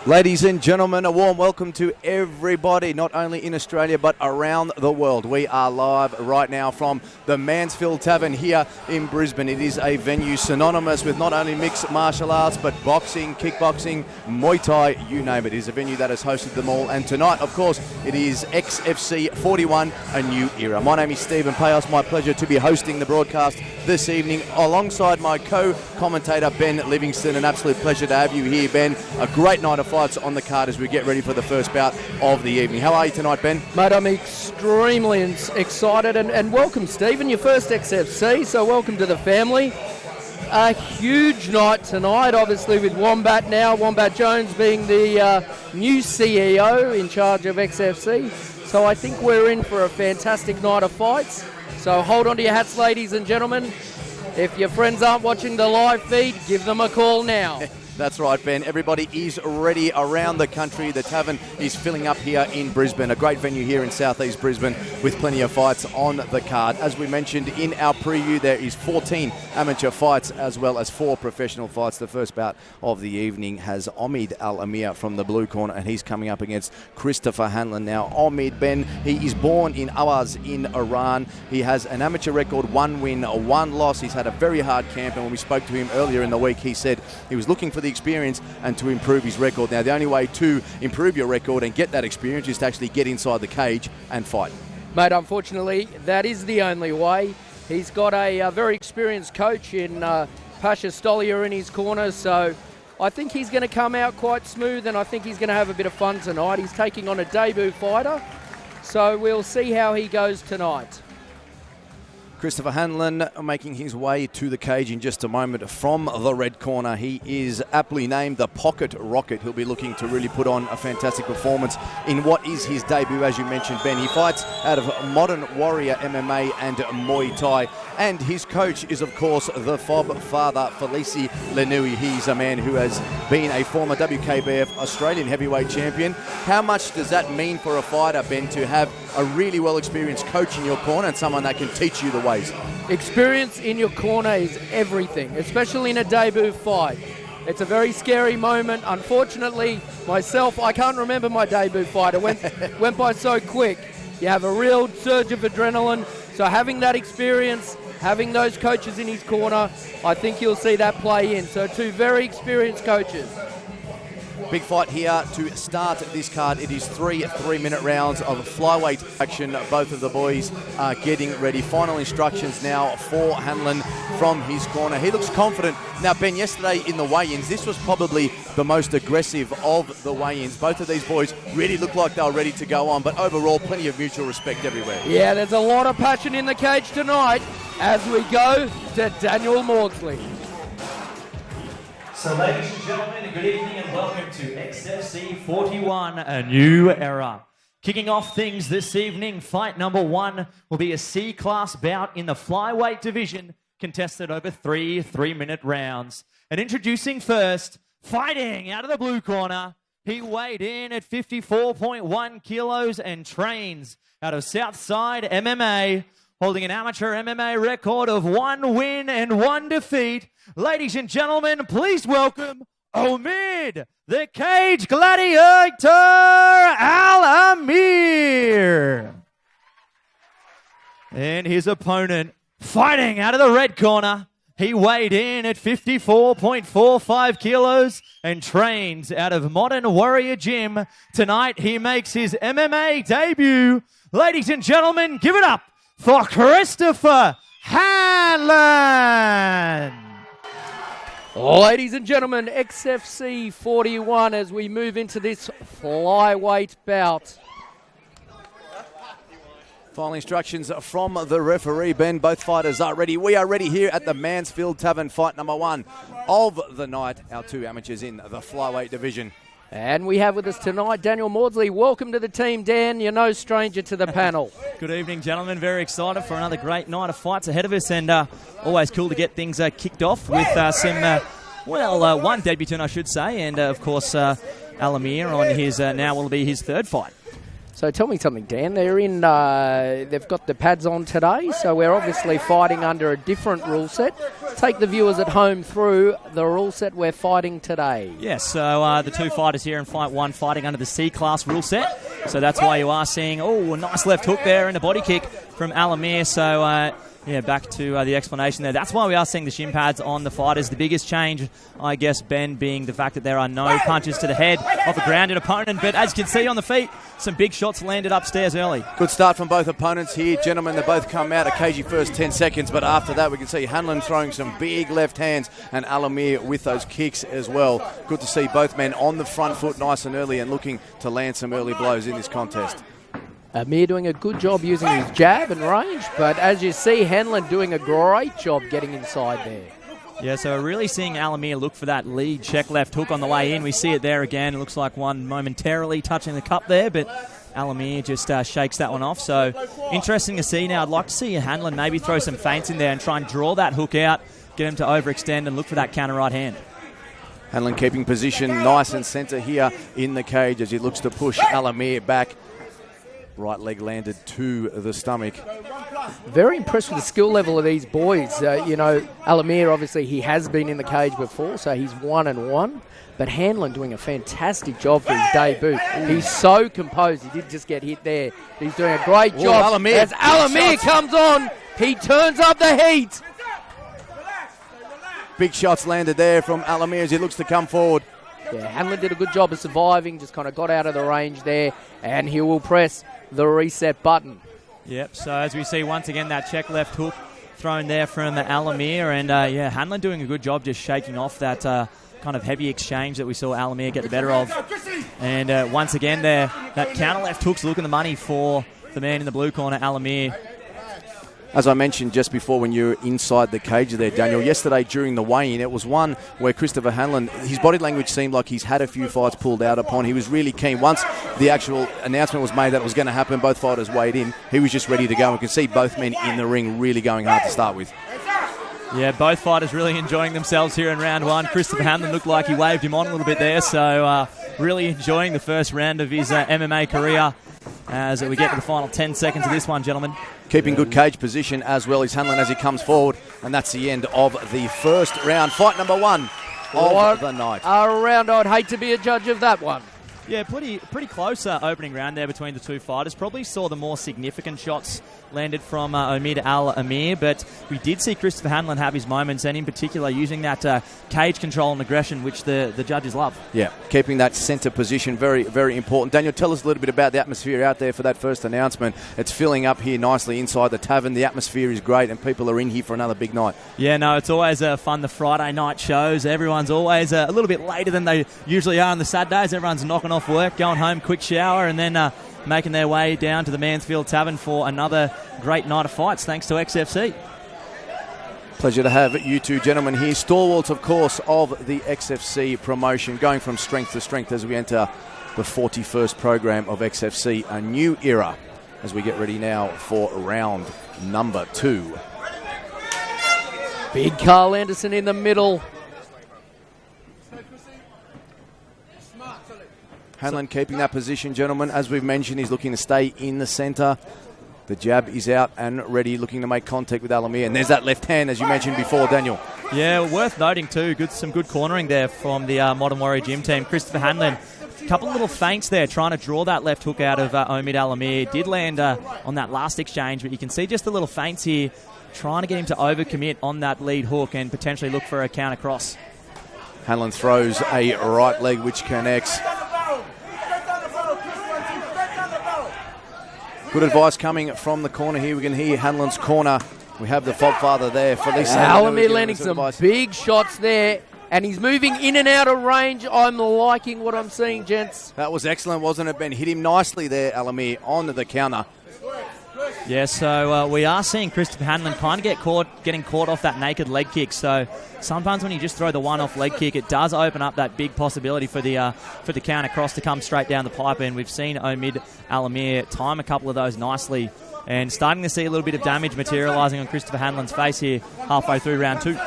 Ladies and gentlemen, a warm welcome to everybody, not only in Australia but around the world. We are live right now from the Mansfield Tavern here in Brisbane. It is a venue synonymous with not only mixed martial arts but boxing, kickboxing, Muay Thai, you name it. It is a venue that has hosted them all. And tonight, of course, it is XFC41, a new era. My name is Stephen Payos. My pleasure to be hosting the broadcast this evening alongside my co-commentator Ben Livingston. An absolute pleasure to have you here, Ben. A great night of fights on the card as we get ready for the first bout of the evening. How are you tonight, Ben? Mate, I'm extremely excited and welcome, Stephen, your first XFC, so welcome to the family. A huge night tonight, obviously, with Wombat now, Wombat Jones being the new CEO in charge of XFC. So I think we're in for a fantastic night of fights. So hold on to your hats, ladies and gentlemen. If your friends aren't watching the live feed, give them a call now. That's right, Ben. Everybody is ready around the country. The tavern is filling up here in Brisbane. A great venue here in southeast Brisbane with plenty of fights on the card. As we mentioned in our preview, there is 14 amateur fights as well as 4 professional fights. The first bout of the evening has Amir from the blue corner, and he's coming up against Christopher Hanlan. Now, Amir, Ben, he is born in Awaz in Iran. He has an amateur record, 1 win, 1 loss. He's had a very hard camp, and when we spoke to him earlier in the week, he said he was looking for the experience and to improve his record. Now, the only way to improve your record and get that experience is to actually get inside the cage and fight. Mate, unfortunately, that is the only way. He's got a very experienced coach in Pasha Stolia in his corner, so I think he's going to come out quite smooth, and I think he's going to have a bit of fun tonight. He's taking on a debut fighter, so we'll see how he goes tonight. Christopher Hanlan making his way to the cage in just a moment from the red corner. He is aptly named the Pocket Rocket. He'll be looking to really put on a fantastic performance in what is his debut, as you mentioned, Ben. He fights out of Modern Warrior MMA and Muay Thai. And his coach is, of course, the Fob father, Felici Lenui. He's a man who has been a former WKBF Australian heavyweight champion. How much does that mean for a fighter, Ben, to have a really well-experienced coach in your corner and someone that can teach you the ways? Experience in your corner is everything, especially in a debut fight. It's a very scary moment. Unfortunately, myself, I can't remember my debut fight. It went by so quick. You have a real surge of adrenaline. So having that experience, having those coaches in his corner, I think you'll see that play in. So 2 very experienced coaches. Big fight here to start this card. It is 3 3-minute rounds of flyweight action. Both of the boys are getting ready. Final instructions now for Hanlan from his corner. He looks confident. Now, Ben, yesterday in the weigh-ins, this was probably the most aggressive of the weigh-ins. Both of these boys really looked like they were ready to go on, but overall, plenty of mutual respect everywhere. Yeah, there's a lot of passion in the cage tonight as we go to Daniel Maudsley. So, ladies and gentlemen, good evening and welcome to XFC41, a new era. Kicking off things this evening, fight number 1 will be a C-class bout in the flyweight division, contested over 3 3-minute rounds. And introducing first, fighting out of the blue corner, he weighed in at 54.1 kilos and trains out of Southside MMA, holding an amateur MMA record of 1 win and 1 defeat. Ladies and gentlemen, please welcome Amir, the Cage Gladiator, Amir. And his opponent, fighting out of the red corner, he weighed in at 54.45 kilos and trains out of Modern Warrior Gym. Tonight, he makes his MMA debut. Ladies and gentlemen, give it up for Christopher Hanlan. Ladies and gentlemen, XFC41 as we move into this flyweight bout. Final instructions from the referee, Ben. Both fighters are ready. We are ready here at the Mansfield Tavern, fight number 1 of the night. Our 2 amateurs in the flyweight division. And we have with us tonight Daniel Maudsley. Welcome to the team, Dan. You're no stranger to the panel. Good evening, gentlemen. Very excited for another great night of fights ahead of us, and always cool to get things kicked off with one debutant, I should say, and of course Amir on his now will be his 3rd fight. So tell me something, Dan. They've got the pads on today, so we're obviously fighting under a different rule set. take the viewers at home through the rule set we're fighting today. Yes, so the two fighters here in fight one fighting under the C-class rule set. So that's why you are seeing, a nice left hook there and a body kick from Amir. So, back to the explanation there. That's why we are seeing the shin pads on the fighters. The biggest change, I guess, Ben, being the fact that there are no punches to the head of a grounded opponent. But as you can see on the feet, some big shots landed upstairs early. Good start from both opponents here. Gentlemen, they both come out a cagey first 10 seconds, but after that we can see Hanlan throwing some big left hands and Amir with those kicks as well. Good to see both men on the front foot nice and early and looking to land some early blows in this contest. Amir doing a good job using his jab and range, but as you see, Hanlan doing a great job getting inside there. Yeah, so we're really seeing Amir look for that lead check left hook on the way in. We see it there again. It looks like one momentarily touching the cup there, but Amir just shakes that one off. So interesting to see now. I'd like to see Hanlan maybe throw some feints in there and try and draw that hook out, get him to overextend and look for that counter right hand. Hanlan keeping position nice and centre here in the cage as he looks to push Amir back. Right leg landed to the stomach. Very impressed with the skill level of these boys. Amir, obviously, he has been in the cage before, so he's 1-1. But Hanlan doing a fantastic job for his debut. He's so composed. He did just get hit there. He's doing a great job. As Amir comes on, he turns up the heat. Big shots landed there from Amir as he looks to come forward. Yeah, Hanlan did a good job of surviving, just kind of got out of the range there, and he will press the reset button. Yep, so as we see once again that check left hook thrown there from Amir, and Hanlan doing a good job just shaking off that kind of heavy exchange that we saw Amir get the better of. And once again there, that counter left hook's looking the money for the man in the blue corner, Amir. As I mentioned just before when you were inside the cage there, Daniel, yesterday during the weigh-in, it was one where Christopher Hanlan, his body language seemed like he's had a few fights pulled out upon. He was really keen. Once the actual announcement was made that it was going to happen, both fighters weighed in, he was just ready to go. And we can see both men in the ring really going hard to start with. Yeah, both fighters really enjoying themselves here in round one. Christopher Hanlan looked like he waved him on a little bit there, so really enjoying the first round of his MMA career as we get to the final 10 seconds of this one, gentlemen. Keeping good cage position as well is Hanlan as he comes forward, and that's the end of the first round. Fight number one of the night. A round I'd hate to be a judge of that one. Yeah, pretty close opening round there between the two fighters. Probably saw the more significant shots landed from Amir, but we did see Christopher Hanlan have his moments, and in particular using that cage control and aggression, which the judges love. Yeah, keeping that centre position, very, very important. Daniel, tell us a little bit about the atmosphere out there for that first announcement. It's filling up here nicely inside the tavern. The atmosphere is great, and people are in here for another big night. Yeah, no, it's always fun, the Friday night shows. Everyone's always a little bit later than they usually are on the Saturdays. Everyone's knocking off work, going home, quick shower, and then making their way down to the Mansfield Tavern for another great night of fights, thanks to XFC. Pleasure to have you two gentlemen here. Stalwarts, of course, of the XFC promotion, going from strength to strength as we enter the 41st program of XFC, a new era as we get ready now for round number 2. Big Carl Anderson in the middle. Hanlan keeping that position, gentlemen. As we've mentioned, he's looking to stay in the centre. The jab is out and ready, looking to make contact with Amir. And there's that left hand, as you mentioned before, Daniel. Yeah, worth noting too, some good cornering there from the Modern Warrior Gym team. Christopher Hanlan, a couple of little feints there, trying to draw that left hook out of Amir. Did land on that last exchange, but you can see just the little feints here, trying to get him to overcommit on that lead hook and potentially look for a counter cross. Hanlan throws a right leg which connects. Good advice coming from the corner here. We can hear Hanlan's corner. We have the Fogfather there for this. Amir landing some big shots there, and he's moving in and out of range. I'm liking what I'm seeing, gents. That was excellent, wasn't it, Ben? Hit him nicely there, Amir, on the counter. Yeah, so we are seeing Christopher Hanlan kind of getting caught off that naked leg kick. So sometimes when you just throw the one-off leg kick, it does open up that big possibility for the counter cross to come straight down the pipe. And we've seen Amir time a couple of those nicely, and starting to see a little bit of damage materialising on Christopher Hanlan's face here halfway through round 2.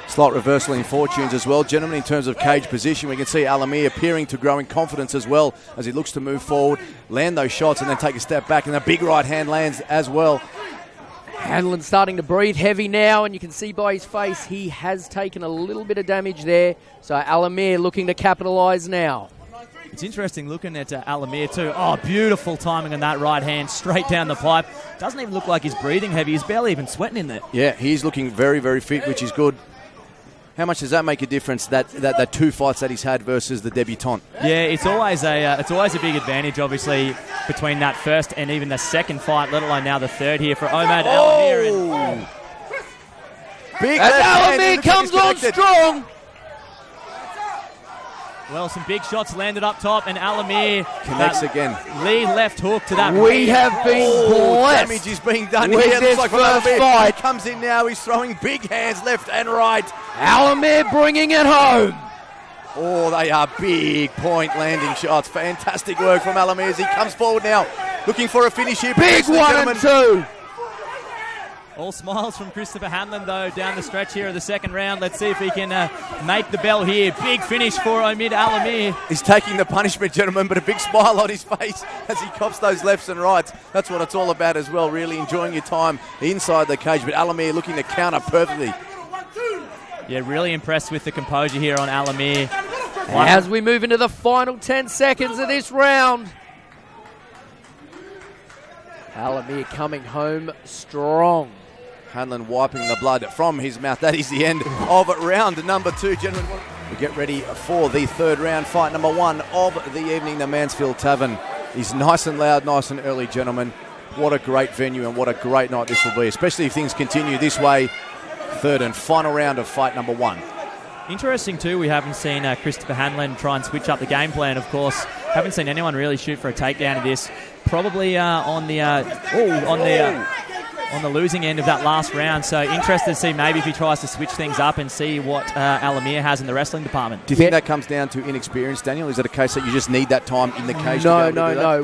Slight reversal in fortunes as well, gentlemen, in terms of cage position. We can see Amir appearing to grow in confidence as well as he looks to move forward, land those shots, and then take a step back, and a big right hand lands as well. Hanlan starting to breathe heavy now, and you can see by his face he has taken a little bit of damage there. So Amir looking to capitalise now. It's interesting looking at Amir too. Oh, beautiful timing on that right hand, straight down the pipe. Doesn't even look like he's breathing heavy. He's barely even sweating in there. Yeah, he's looking very, very fit, which is good. How much does that make a difference, that two fights that he's had versus the debutant? Yeah, it's always a big advantage, obviously, between that first and even the second fight, let alone now the third here for Omad Amir. Big and Amir comes on strong. Well, some big shots landed up top, and Amir connects again. Lead left hook to that. We have been blessed. Damage is being done with here. this Looks like first fight. He comes in now. He's throwing big hands left and right. Amir bringing it home. Oh, they are big point landing shots. Fantastic work from Amir as he comes forward now, looking for a finish here. Big 1 and 2. All smiles from Christopher Hanlan, though, down the stretch here of the second round. Let's see if he can make the bell here. Big finish for Omid Amir. He's taking the punishment, gentlemen, but a big smile on his face as he cops those lefts and rights. That's what it's all about as well, really enjoying your time inside the cage. But Amir looking to counter perfectly. Yeah, really impressed with the composure here on Amir. As we move into the final 10 seconds of this round. Amir coming home strong. Hanlan wiping the blood from his mouth. That is the end of round number 2, gentlemen. We get ready for the third round, fight number 1 of the evening. The Mansfield Tavern is nice and loud, nice and early, gentlemen. What a great venue and what a great night this will be, especially if things continue this way. Third and final round of fight number 1. Interesting too, we haven't seen Christopher Hanlan try and switch up the game plan, of course. Haven't seen anyone really shoot for a takedown of this. Probably on the losing end of that last round. So interested to see maybe if he tries to switch things up and see what Amir has in the wrestling department. Do you think that comes down to inexperience, Daniel? Is it a case that you just need that time in the cage? No.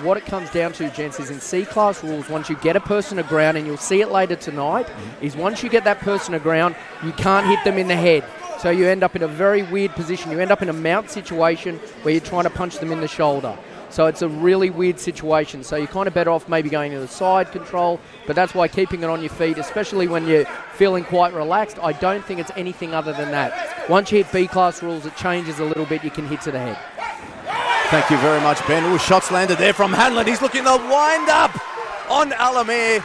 What it comes down to, gents, is in C-class rules, once you get a person to ground, and you'll see it later tonight, is once you get that person to ground, you can't hit them in the head. So you end up in a very weird position. You end up in a mount situation where you're trying to punch them in the shoulder. So it's a really weird situation. So you're kind of better off maybe going to the side control, but that's why keeping it on your feet, especially when you're feeling quite relaxed, I don't think it's anything other than that. Once you hit B-class rules, it changes a little bit. You can hit to the head. Thank you very much, Ben. Ooh, shots landed there from Hanlan. He's looking to wind up on Amir.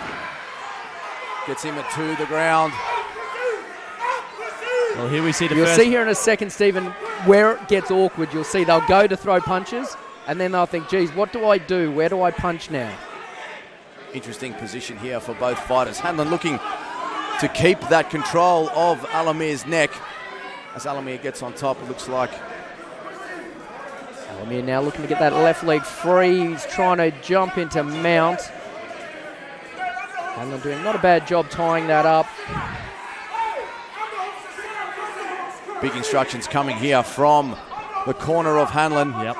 Gets him to the ground. Well, here we see You'll see here in a second, Stephen, where it gets awkward. You'll see they'll go to throw punches, and then they'll think, geez, what do I do? Where do I punch now? Interesting position here for both fighters. Hanlan looking to keep that control of Amir's neck. As Amir gets on top, it looks like. Amir now looking to get that left leg free. He's trying to jump into mount. Hanlan doing not a bad job tying that up. Big instructions coming here from the corner of Hanlan. Yep.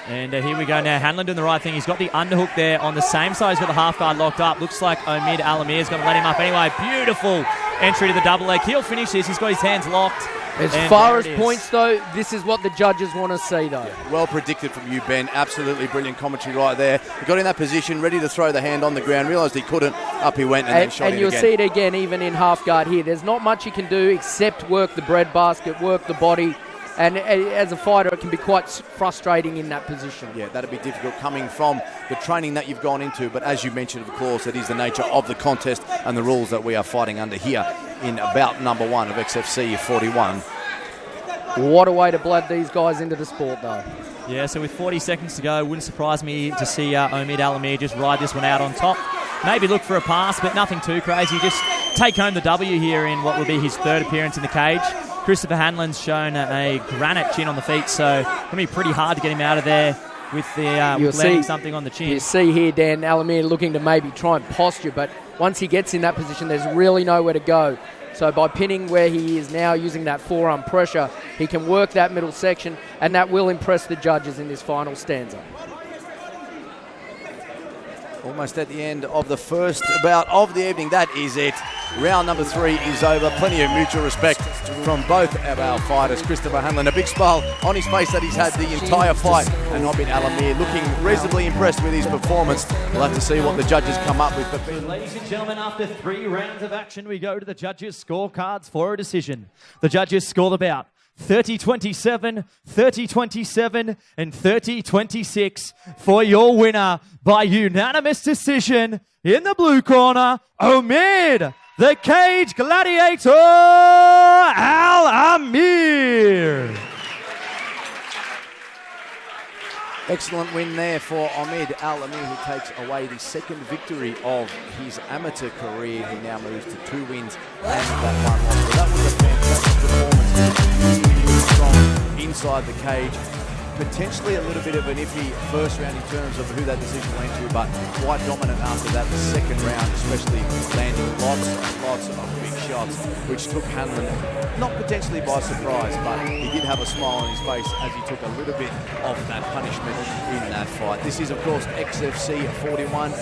And here we go now. Hanlan doing the right thing. He's got the underhook there on the same side. He's got the half guard locked up. Looks like Omid Amir's going to let him up anyway. Beautiful entry to the double leg. He'll finish this. He's got his hands locked. As far as points, though, this is what the judges want to see, though. Well predicted from you, Ben. Absolutely brilliant commentary right there. He got in that position, ready to throw the hand on the ground, realised he couldn't. Up he went and then shot it again. And you'll see it again, even in half guard here. There's not much you can do except work the breadbasket, work the body. And as a fighter, it can be quite frustrating in that position. Yeah, that'd be difficult coming from the training that you've gone into. But as you mentioned, of course, it is the nature of the contest and the rules that we are fighting under here in bout number 1 of XFC41. What a way to blood these guys into the sport, though. Yeah, so with 40 seconds to go, wouldn't surprise me to see Omid Amir just ride this one out on top. Maybe look for a pass, but nothing too crazy. Just take home the W here in what will be his third appearance in the cage. Christopher Hanlan's shown a granite chin on the feet, so it's going to be pretty hard to get him out of there with landing something on the chin. You see here, Dan, Amir looking to maybe try and posture, but once he gets in that position, there's really nowhere to go. So by pinning where he is now, using that forearm pressure, he can work that middle section, and that will impress the judges in this final stanza. Almost at the end of the first bout of the evening. That is it. Round number 3 is over. Plenty of mutual respect from both of our fighters. Christopher Hanlan, a big smile on his face that he's had the entire fight, and Amir looking reasonably impressed with his performance. We'll have to see what the judges come up with. But ladies and gentlemen, after 3 rounds of action, we go to the judges' scorecards for a decision. The judges score the bout 30-27, 30-27, and 30-26 for your winner by unanimous decision in the blue corner, Amir, the Cage Gladiator, Amir. excellent win there for Amir, who takes away the second victory of his amateur career. He now moves to 2 wins and that 1 loss. So that was a fantastic performance. Really strong inside the cage. Potentially a little bit of an iffy first round in terms of who that decision went to, but quite dominant after that. The second round, especially landing lots of big shots, which took Hanlan not potentially by surprise, but he did have a smile on his face as he took a little bit of that punishment in that fight. This is, of course, XFC41.